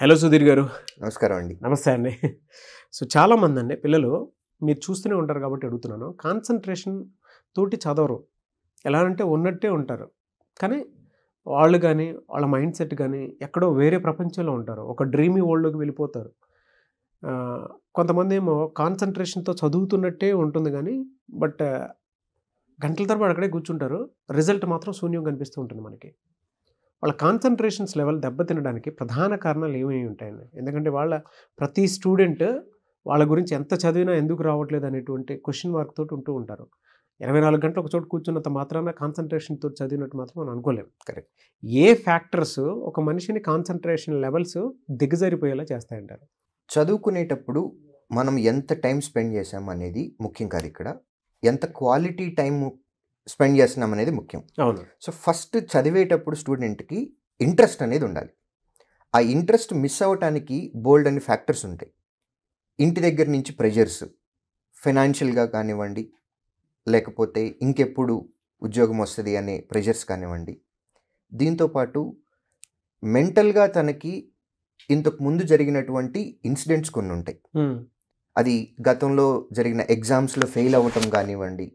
Hello Sudheer గారు. నమస్కారం అండి. నమస్తే అండి. సో చాలామంది అండి పిల్లలు మీరు చూస్తూనే ఉంటారు కాబట్టి అడుగుతున్నాను. కాన్సంట్రేషన్ తోటి చదవరు. ఎలా అంటే ఉన్నట్టే ఉంటారు. కానీ వాళ్ళు కానీ వాళ్ళ మైండ్ సెట్ కానీ ఎక్కడో వేరే ప్రపంచంలో ఉంటారు. ఒక డ్రీమీ వరల్డ్‌లోకి వెళ్ళిపోతారు. కొంతమంది ఏమో కాన్సంట్రేషన్‌తో చదువుతున్నట్టే ఉంటుంది కానీ బట్ గంటల తరబడి అక్కడే కూర్చుంటారు. రిజల్ట్ మాత్రం శూన్యం కనిపిస్తూ ఉంటుంది మనకి. వాళ్ళ కాన్సంట్రేషన్స్ లెవెల్ దెబ్బతినడానికి ప్రధాన కారణాలు ఏమేమి ఉంటాయండి? ఎందుకంటే ప్రతి స్టూడెంట్ వాళ్ళ గురించి ఎంత చదివినా ఎందుకు రావట్లేదు అనేటువంటి క్వెషన్ మార్క్ తోటి ఉంటూ ఉంటారు. 24 గంటలు ఒక చోట కూర్చున్నంత మాత్రాన కాన్సంట్రేషన్‌తో చదివినట్టు మాత్రం మనం అనుకోలేం. కరెక్ట్. ఏ ఫ్యాక్టర్స్ ఒక మనిషిని కాన్సంట్రేషన్ లెవెల్స్ దిగజారిపోయేలా చేస్తాయంటారు? చదువుకునేటప్పుడు మనం ఎంత టైం స్పెండ్ చేసాం అనేది ముఖ్యం కాదు ఇక్కడ. ఎంత క్వాలిటీ టైం స్పెండ్ చేస్తున్నాం అనేది ముఖ్యం. అవును. సో ఫస్ట్ చదివేటప్పుడు స్టూడెంట్‌కి ఇంట్రెస్ట్ అనేది ఉండాలి. ఆ ఇంట్రెస్ట్ మిస్ అవ్వటానికి బోల్డ్ అని ఫ్యాక్టర్స్ ఉంటాయి. ఇంటి దగ్గర నుంచి ప్రెషర్స్, ఫైనాన్షియల్‌గా కానివ్వండి, లేకపోతే ఇంకెప్పుడు ఉద్యోగం వస్తది అనే ప్రెషర్స్ కానివ్వండి. దీంతో పాటు మెంటల్‌గా తనకి ఇంతకు ముందు జరిగినటువంటి ఇన్సిడెంట్స్ కొన్ని ఉంటాయి. అది గతంలో జరిగిన ఎగ్జామ్స్‌లో ఫెయిల్ అవ్వటం కానివ్వండి,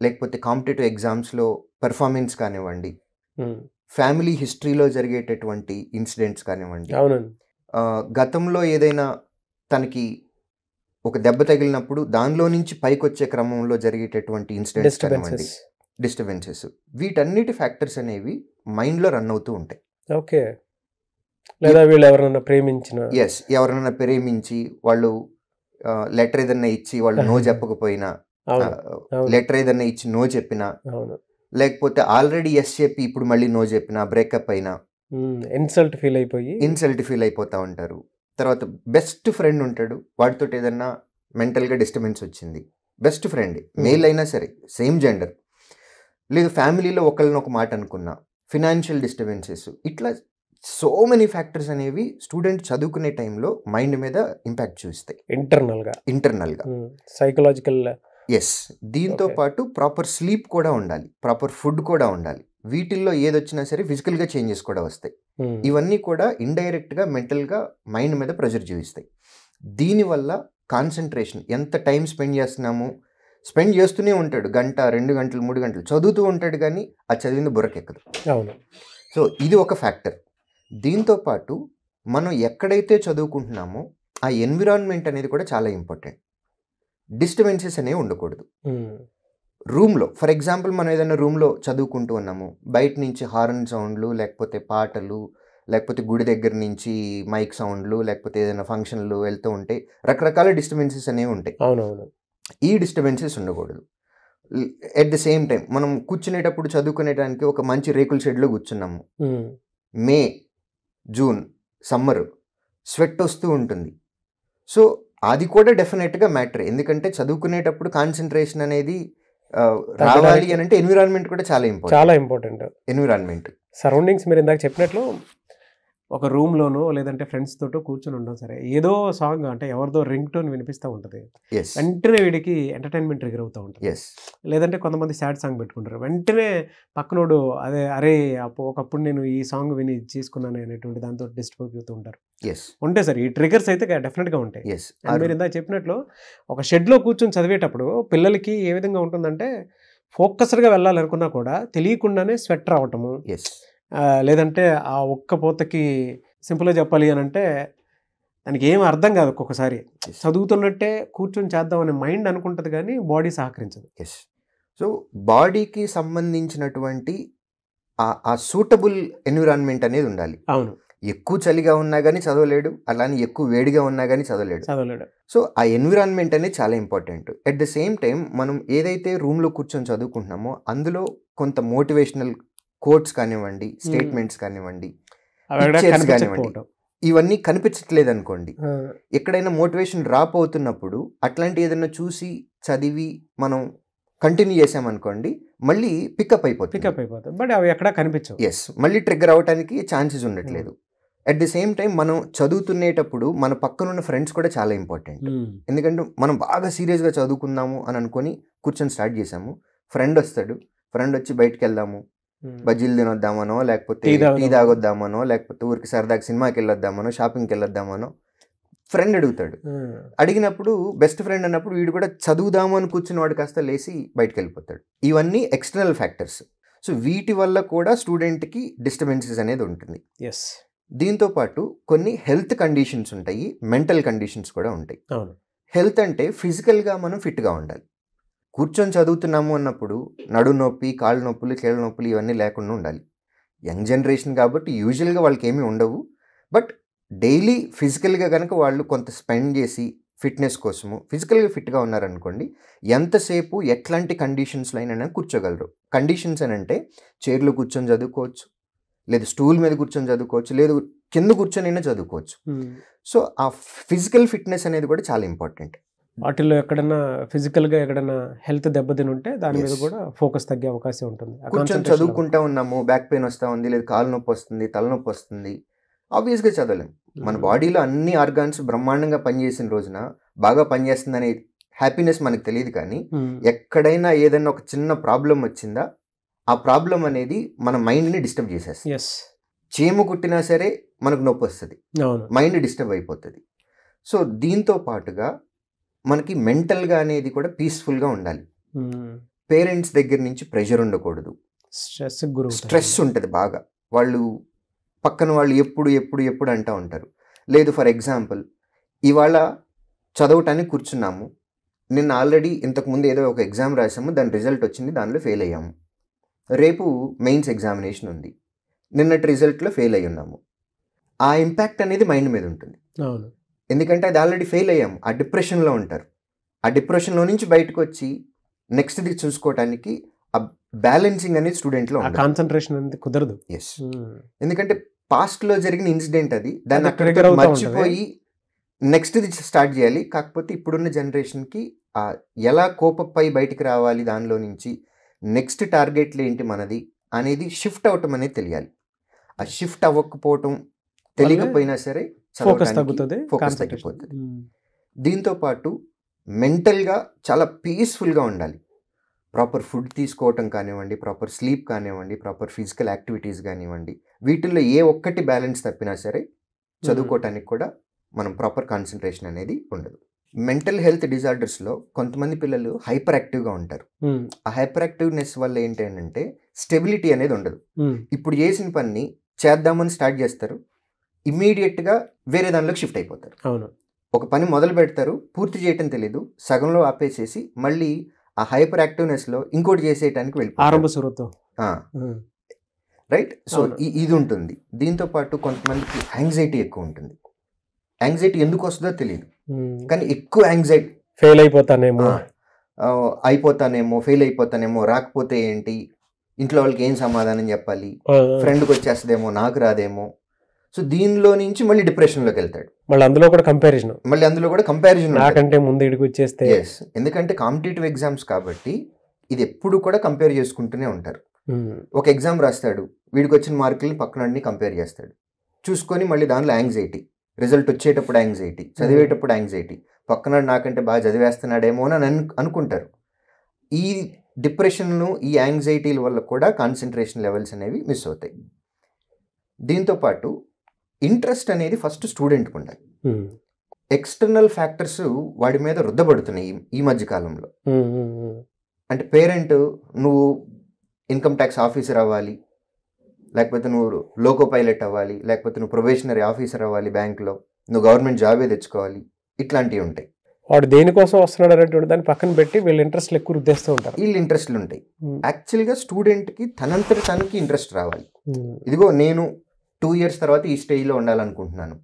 లేకపోతే కాంపిటేటివ్ ఎగ్జామ్స్‌లో పెర్ఫార్మెన్స్ కానివ్వండి, ఫ్యామిలీ హిస్టరీలో జరిగేటటువంటి ఇన్సిడెంట్స్ కానివ్వండి, అవునండి. గతంలో ఏదైనా తనకి ఒక దెబ్బ తగిలినప్పుడు దానిలో నుంచి పైకొచ్చే క్రమంలో జరిగేటటువంటి ఇన్సిడెంట్స్ కానివ్వండి, డిస్టర్బెన్సెస్, వీటన్నిటి ఫ్యాక్టర్స్ అనేవి మైండ్లో రన్ అవుతూ ఉంటాయి. ఓకే. లేదా వీళ్ళు ఎవరైనా ప్రేమించిన ఎవరైనా ప్రేమించి వాళ్ళు లెటర్ ఏదన్నా ఇచ్చి వాళ్ళు నో చెప్పకపోయినా, లెటర్ ఏదన్నా ఇచ్చి నో చెప్పినా, లేకపోతే ఆల్రెడీ ఎస్ చెప్పి ఇప్పుడు మళ్ళీ నో చెప్పినా, బ్రేకప్ అయినా ఇన్సల్ట్ ఫీల్ అయిపోతా ఉంటారు. తర్వాత బెస్ట్ ఫ్రెండ్ ఉంటాడు, వాడితో ఏదన్నా మెంటల్గా డిస్టర్బెన్స్ వచ్చింది, బెస్ట్ ఫ్రెండ్ మేల్ అయినా సరే, సేమ్ జెండర్, లేదు ఫ్యామిలీలో ఒకళ్ళని ఒక మాట అనుకున్నా, ఫినాన్షియల్ డిస్టర్బెన్సెస్, ఇట్లా సో మెనీ ఫ్యాక్టర్స్ అనేవి స్టూడెంట్ చదువుకునే టైంలో మైండ్ మీద ఇంపాక్ట్ చూస్తాయి. ఇంటర్నల్గా సైకలాజికల్. ఎస్. దీంతో పాటు ప్రాపర్ స్లీప్ కూడా ఉండాలి, ప్రాపర్ ఫుడ్ కూడా ఉండాలి. వీటిల్లో ఏదొచ్చినా సరే ఫిజికల్గా చేంజెస్ కూడా వస్తాయి. ఇవన్నీ కూడా ఇండైరెక్ట్గా మెంటల్గా మైండ్ మీద ప్రెషర్ చూపిస్తాయి. దీనివల్ల కాన్సన్ట్రేషన్, ఎంత టైం స్పెండ్ చేస్తూనే ఉంటాడు, గంట 2 గంటలు 3 గంటలు చదువుతూ ఉంటాడు, కానీ ఆ చదివింది బుర్రకెక్కదు. అవును. సో ఇది ఒక ఫ్యాక్టర్. దీంతో పాటు మనం ఎక్కడైతే చదువుకుంటున్నామో ఆ ఎన్విరాన్మెంట్ అనేది కూడా చాలా ఇంపార్టెంట్. డిస్టర్బెన్సెస్ అనేవి ఉండకూడదు. రూమ్లో ఫర్ ఎగ్జాంపుల్ మనం ఏదైనా రూమ్లో చదువుకుంటూ ఉన్నాము, బయట నుంచి హార్న్ సౌండ్లు, లేకపోతే పాటలు, లేకపోతే గుడి దగ్గర నుంచి మైక్ సౌండ్లు, లేకపోతే ఏదైనా ఫంక్షన్లు వెళ్తూ ఉంటే రకరకాల డిస్టర్బెన్సెస్ అనేవి ఉంటాయి. అవునవును. ఈ డిస్టర్బెన్సెస్ ఉండకూడదు. ఎట్ ద సేమ్ టైం మనం కూర్చునేటప్పుడు చదువుకునేటానికి ఒక మంచి రేకుల షెడ్లో కూర్చున్నాము, మే, జూన్, సమ్మర్, స్వెట్ వస్తూ ఉంటుంది. సో అది కూడా డెఫినెట్గా మ్యాటర్. ఎందుకంటే చదువుకునేటప్పుడు కాన్సన్ట్రేషన్ అనేది రావాలి అని అంటే ఎన్విరాన్మెంట్ కూడా చాలా ఇంపార్టెంట్. ఎన్విరాన్మెంట్, సరౌండింగ్స్ మీరు ఇందాక చెప్పినట్లు ఒక రూమ్లోనో లేదంటే ఫ్రెండ్స్ తోటో కూర్చొని ఉంటాం సరే, ఏదో సాంగ్ అంటే ఎవరిదో రింగ్ టోన్ వినిపిస్తూ ఉంటుంది, వెంటనే వీడికి ఎంటర్టైన్మెంట్ ట్రిగర్ అవుతూ ఉంటుంది. లేదంటే కొంతమంది సాడ్ సాంగ్ పెట్టుకుంటారు, వెంటనే పక్కనోడు అరే ఒకప్పుడు నేను ఈ సాంగ్ విని చేసుకున్నాను అనేటువంటి దాంతో డిస్టర్బ్ అవుతూ ఉంటారు. ఉంటాయి సార్, ఈ ట్రిగర్స్ అయితే డెఫినెట్గా ఉంటాయి. మీరు ఇందాక చెప్పినట్లు ఒక షెడ్లో కూర్చొని చదివేటప్పుడు పిల్లలకి ఏ విధంగా ఉంటుందంటే ఫోకస్డ్గా వెళ్ళాలనుకున్నా కూడా తెలియకుండానే స్వెట్ రావటము, లేదంటే ఆ ఒక్క పూతకి సింపుల్గా చెప్పాలి అని అంటే దానికి ఏం అర్థం కాదు. ఒక్కొక్కసారి చదువుతున్నట్టే కూర్చొని చేద్దామనే మైండ్ అనుకుంటుంది కానీ బాడీ సహకరించదు. సో బాడీకి సంబంధించినటువంటి ఆ సూటబుల్ ఎన్విరాన్మెంట్ అనేది ఉండాలి. అవును. ఎక్కువ చలిగా ఉన్నా కానీ చదవలేడు, అలానే ఎక్కువ వేడిగా ఉన్నా కానీ చదవలేడు. సో ఆ ఎన్విరాన్మెంట్ అనేది చాలా important. At the same time మనం ఏదైతే రూమ్లో కూర్చొని చదువుకుంటున్నామో అందులో కొంత మోటివేషనల్ కోట్స్ కానివ్వండి, స్టేట్మెంట్స్ కానివ్వండి, ఇవన్నీ కనిపించట్లేదు అనుకోండి, ఎక్కడైనా మోటివేషన్ డ్రాప్ అవుతున్నప్పుడు అట్లాంటి ఏదైనా చూసి చదివి మనం కంటిన్యూ చేసామనుకోండి, మళ్ళీ పికప్ అయిపోతుంది. బట్ అవి ఎక్కడ కనిపించవు. మళ్ళీ ట్రిగ్గర్ అవడానికి ఛాన్సెస్ ఉండట్లేదు. అట్ ది సేమ్ టైం మనం చదువుతునేటప్పుడు మన పక్కనున్న ఫ్రెండ్స్ కూడా చాలా ఇంపార్టెంట్. ఎందుకంటే మనం బాగా సీరియస్గా చదువుకుందాము అని అనుకొని కూర్చొని స్టార్ట్ చేసాము, ఫ్రెండ్ వచ్చి బయటకు వెళ్దాము, బజ్జీలు తినొద్దామనో, లేకపోతే టీ తాగొద్దామనో, లేకపోతే ఊరికి సరదాగా సినిమాకి వెళ్ళొద్దామనో, షాపింగ్కి వెళ్ళొద్దామనో ఫ్రెండ్ అడుగుతాడు. అడిగినప్పుడు బెస్ట్ ఫ్రెండ్ అన్నప్పుడు వీడు కూడా చదువుదాము అని కూర్చుని వాడు కాస్త లేచి బయటకు వెళ్ళిపోతాడు. ఇవన్నీ ఎక్స్టర్నల్ ఫ్యాక్టర్స్. సో వీటి వల్ల కూడా స్టూడెంట్కి డిస్టర్బెన్సెస్ అనేది ఉంటుంది. దీంతో పాటు కొన్ని హెల్త్ కండిషన్స్ ఉంటాయి, మెంటల్ కండిషన్స్ కూడా ఉంటాయి. హెల్త్ అంటే ఫిజికల్గా మనం ఫిట్గా ఉండాలి. కూర్చొని చదువుతున్నాము అన్నప్పుడు నడు నొప్పి, కాళ్ళు నొప్పులు, కీళ్ళ నొప్పులు ఇవన్నీ లేకుండా ఉండాలి. యంగ్ జనరేషన్ కాబట్టి యూజువల్గా వాళ్ళకి ఏమీ ఉండవు. బట్ డైలీ ఫిజికల్గా కనుక వాళ్ళు కొంత స్పెండ్ చేసి ఫిట్నెస్ కోసము ఫిజికల్గా ఫిట్గా ఉన్నారనుకోండి, ఎంతసేపు ఎట్లాంటి కండిషన్స్లో అయినా కూర్చోగలరు. కండిషన్స్ అని అంటే చైర్లో కూర్చొని చదువుకోవచ్చు, లేదు స్టూల్ మీద కూర్చొని చదువుకోవచ్చు, లేదు కింద కూర్చొని అయినా చదువుకోవచ్చు. సో ఆ ఫిజికల్ ఫిట్నెస్ అనేది కూడా చాలా ఇంపార్టెంట్. వాటిల్లో ఎక్కడన్నా ఫిజికల్గా ఎక్కడన్నా హెల్త్ దెబ్బతిని ఉంటే దాని మీద కూడా ఫోకస్ తగ్గే అవకాశం ఉంటుంది. కూర్చొని చదువుకుంటా ఉన్నాము, బ్యాక్ పెయిన్ వస్తూ ఉంది, లేదు కాలు నొప్పి వస్తుంది, తలనొప్పి వస్తుంది, ఆబ్వియస్గా చదవలేం. మన బాడీలో అన్ని ఆర్గాన్స్ బ్రహ్మాండంగా పనిచేసిన రోజున బాగా పనిచేస్తుందనే హ్యాపీనెస్ మనకు తెలియదు. కానీ ఎక్కడైనా ఏదైనా ఒక చిన్న ప్రాబ్లం వచ్చిందా, ఆ ప్రాబ్లం అనేది మన మైండ్ని డిస్టర్బ్ చేసేస్తుంది. చీము కుట్టినా సరే మనకు నొప్పి వస్తుంది, మైండ్ డిస్టర్బ్ అయిపోతుంది. సో దీంతో పాటుగా మనకి మెంటల్గా అనేది కూడా పీస్ఫుల్గా ఉండాలి. పేరెంట్స్ దగ్గర నుంచి ప్రెషర్ ఉండకూడదు, స్ట్రెస్ ఉంటుంది బాగా. వాళ్ళు పక్కన వాళ్ళు ఎప్పుడు ఎప్పుడు ఎప్పుడు అంటూ ఉంటారు. లేదు ఫర్ ఎగ్జాంపుల్ ఇవాళ చదవటానికి కూర్చున్నాము, నిన్న ఆల్రెడీ ఇంతకుముందు ఏదో ఒక ఎగ్జామ్ రాసాము, దాని రిజల్ట్ వచ్చింది, దానిలో ఫెయిల్ అయ్యాము. రేపు మెయిన్స్ ఎగ్జామినేషన్ ఉంది, నిన్నటి రిజల్ట్లో ఫెయిల్ అయ్యి ఉన్నాము. ఆ ఇంపాక్ట్ అనేది మైండ్ మీద ఉంటుంది. ఎందుకంటే అది ఆల్రెడీ ఫెయిల్ అయ్యాము, ఆ డిప్రెషన్లో ఉంటారు. ఆ డిప్రెషన్లో నుంచి బయటకు వచ్చి నెక్స్ట్ది చూసుకోవటానికి ఆ బ్యాలెన్సింగ్ అనేది స్టూడెంట్లో కాన్సన్ట్రేషన్ అనేది కుదరదు. ఎస్, ఎందుకంటే పాస్ట్లో జరిగిన ఇన్సిడెంట్ అది, దాన్ని అక్కడ మర్చిపోయి నెక్స్ట్ది స్టార్ట్ చేయాలి. కాకపోతే ఇప్పుడున్న జనరేషన్కి ఎలా కోపప్ అయి బయటికి రావాలి, దానిలో నుంచి నెక్స్ట్ టార్గెట్లు ఏంటి మనది అనేది షిఫ్ట్ అవటం అనేది తెలియాలి. ఆ షిఫ్ట్ అవ్వకపోవటం తెలియకపోయినా సరే ఫోకస్ తగ్గుతుంది, ఫోకస్ తగ్గిపోతుంది. దీంతో పాటు మెంటల్గా చాలా పీస్ఫుల్గా ఉండాలి. ప్రాపర్ ఫుడ్ తీసుకోవటం కానివ్వండి, ప్రాపర్ స్లీప్ కానివ్వండి, ప్రాపర్ ఫిజికల్ యాక్టివిటీస్ కానివ్వండి, వీటిల్లో ఏ ఒక్కటి బ్యాలెన్స్ తప్పినా సరే చదువుకోవటానికి కూడా మనం ప్రాపర్ కాన్సన్ట్రేషన్ అనేది ఉండదు. మెంటల్ హెల్త్ డిజార్డర్స్లో కొంతమంది పిల్లలు హైపర్ యాక్టివ్గా ఉంటారు. ఆ హైపర్ యాక్టివ్నెస్ వల్ల ఏంటంటే స్టెబిలిటీ అనేది ఉండదు. ఇప్పుడు చేసిన పని చేద్దామని స్టార్ట్ చేస్తారు, ఇమ్మీడియట్గా వేరే దానిలోకి షిఫ్ట్ అయిపోతారు. ఒక పని మొదలు పెడతారు, పూర్తి చేయటం తెలీదు, సగంలో ఆపేసేసి మళ్ళీ ఆ హైపర్ యాక్టివ్నెస్లో ఇంకోటి చేసేయటానికి వెళ్ళిపోతారు. రైట్. సో ఇది ఉంటుంది. దీంతో పాటు కొంతమందికి యాంగ్జైటీ ఎక్కువ ఉంటుంది. యాంగ్జైటీ ఎందుకు వస్తుందో తెలియదు, కానీ ఎక్కువ యాంగ్జైటీ, ఫెయిల్ అయిపోతానేమో, ఫెయిల్ అయిపోతానేమో, రాకపోతే ఏంటి, ఇంట్లో వాళ్ళకి ఏం సమాధానం చెప్పాలి, ఫ్రెండ్కి వచ్చేస్తుందేమో, నాకు రాదేమో. సో దీనిలో నుంచి మళ్ళీ డిప్రెషన్లోకి వెళ్తాడు. మళ్ళీ అందులో కూడా కంపారిజన్ నాకంటే ముందు ఇడికి వచ్చేస్తే. ఎందుకంటే కాంపిటేటివ్ ఎగ్జామ్స్ కాబట్టి ఇది ఎప్పుడు కూడా కంపేర్ చేసుకుంటూనే ఉంటారు. ఒక ఎగ్జామ్ రాస్తాడు, వీడికి వచ్చిన మార్కుల్ని పక్కన కంపేర్ చేస్తాడు, చూసుకొని మళ్ళీ దానిలో యాంగ్జైటీ, రిజల్ట్ వచ్చేటప్పుడు యాంగ్జైటీ, చదివేటప్పుడు యాంగ్జైటీ, పక్కన నాకంటే బాగా చదివేస్తున్నాడేమో అని అనుకుంటారు. ఈ డిప్రెషన్ను, ఈ యాంగ్జైటీల వల్ల కూడా కాన్సన్ట్రేషన్ లెవెల్స్ అనేవి మిస్ అవుతాయి. దీంతోపాటు ఇంట్రెస్ట్ అనేది ఫస్ట్ స్టూడెంట్కి ఉండాలి. ఎక్స్టర్నల్ ఫ్యాక్టర్స్ వాడి మీద రుద్దబడుతున్నాయి ఈ మధ్య కాలంలో. అంటే పేరెంట్ నువ్వు ఇన్కమ్ ట్యాక్స్ ఆఫీసర్ అవ్వాలి, లేకపోతే నువ్వు లోకో పైలట్ అవ్వాలి, లేకపోతే నువ్వు ప్రొబేషనరీ ఆఫీసర్ అవ్వాలి బ్యాంక్లో, నువ్వు గవర్నమెంట్ జాబే తెచ్చుకోవాలి, ఇట్లాంటివి ఉంటాయి. వాడు దేనికోసం వస్తున్నాడు అనేటువంటి దాన్ని పక్కన పెట్టి వీళ్ళు ఇంట్రెస్ట్లు ఎక్కువ రుద్దేస్తూ ఉంటారు. వీళ్ళు ఇంట్రెస్ట్లు ఉంటాయి. యాక్చువల్గా స్టూడెంట్కి తనకి ఇంట్రెస్ట్ రావాలి. ఇదిగో నేను 2 years తర్వాత ఈ స్టేజ్లో ఉండాలనుకుంటున్నాను,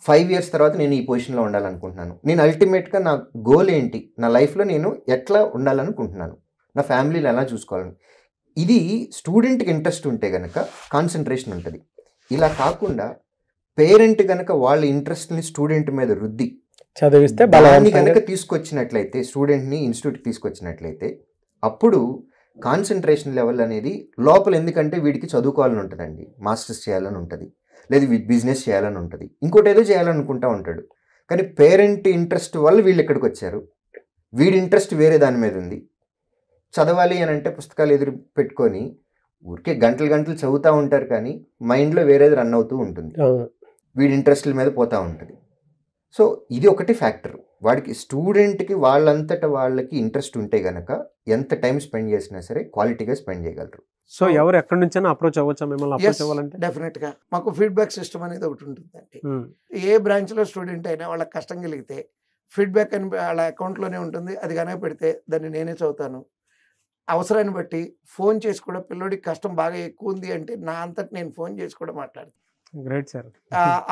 5 years తర్వాత నేను ఈ పొజిషన్లో ఉండాలనుకుంటున్నాను, నేను అల్టిమేట్గా నా గోల్ ఏంటి, నా లైఫ్లో నేను ఎట్లా ఉండాలనుకుంటున్నాను, నా ఫ్యామిలీని ఎలా చూసుకోవాలని. ఇది స్టూడెంట్కి ఇంట్రెస్ట్ ఉంటే కనుక కాన్సన్ట్రేషన్ ఉంటుంది. ఇలా కాకుండా పేరెంట్ కనుక వాళ్ళ ఇంట్రెస్ట్ని స్టూడెంట్ మీద రుద్ది చదివిస్తే బలాన్ని కనుక తీసుకొచ్చినట్లయితే, స్టూడెంట్ని ఇన్స్టిట్యూట్కి తీసుకొచ్చినట్లయితే, అప్పుడు కాన్సన్ట్రేషన్ లెవెల్ అనేది లోపల, ఎందుకంటే వీడికి చదువుకోవాలని ఉంటుందండి, మాస్టర్స్ చేయాలని ఉంటుంది, లేదు బిజినెస్ చేయాలని ఉంటుంది, ఇంకోటి ఏదో చేయాలనుకుంటూ ఉంటాడు. కానీ పేరెంట్ ఇంట్రెస్ట్ వల్ల వీళ్ళు ఇక్కడికి వచ్చారు, వీడి ఇంట్రెస్ట్ వేరే దాని మీద ఉంది. చదవాలి అని అంటే పుస్తకాలు ఎదురు పెట్టుకొని ఊరికే గంటలు గంటలు చదువుతూ ఉంటారు కానీ మైండ్లో వేరేది రన్ అవుతూ ఉంటుంది, వీడి ఇంట్రెస్ట్ల మీద పోతూ ఉంటుంది. సో ఇది ఒకటి ఫ్యాక్టర్. వాడికి స్టూడెంట్కి వాళ్ళంతటా వాళ్ళకి ఇంట్రెస్ట్ ఉంటే గనక ఎంత టైం స్పెండ్ చేసినా సరే క్వాలిటీగా స్పెండ్ చేయగలరు. సో ఎవరు ఎక్కడి నుంచైనా అప్రోచ్ అవ్వచ్చా మిమ్మల్ని అప్రోచ్ అవ్వాలంటే? డెఫినెట్గా మాకు ఫీడ్బ్యాక్ సిస్టమ్ అనేది ఒకటి ఉంటుందండి. ఏ బ్రాంచ్లో స్టూడెంట్ అయినా వాళ్ళకి కష్టం కలిగితే ఫీడ్బ్యాక్ అని వాళ్ళ అకౌంట్లోనే ఉంటుంది. అది కనుక పెడితే దాన్ని నేనే చదువుతాను. అవసరాన్ని బట్టి ఫోన్ చేసి కూడా పిల్లోడికి కష్టం బాగా ఎక్కువ ఉంది అంటే నా అంతటి నేను ఫోన్ చేసి కూడా మాట్లాడతాను. Great sir.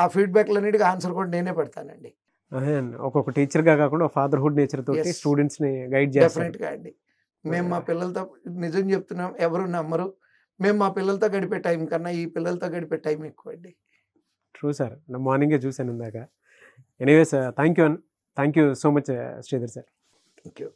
ఆ ఫీడ్బ్యాక్లన్నిటికీ ఆన్సర్ కూడా నేనే పెడతానండి. ఒక్కొక్క టీచర్గా కాకుండా ఫాదర్హుడ్ నేచర్ తోటి స్టూడెంట్స్ని గైడ్ చేస్తారు. డెఫినెట్గా అండి. మేము మా పిల్లలతో నిజం చెప్తున్నాం, ఎవరు నమ్మరు. మేము మా పిల్లలతో గడిపే టైం కన్నా ఈ పిల్లలతో గడిపే టైం ఎక్కువ అండి. ట్రూ సార్, నా మార్నింగే చూశాను ఇందాక. Anyways thank you so much Sridhar sir. Thank you.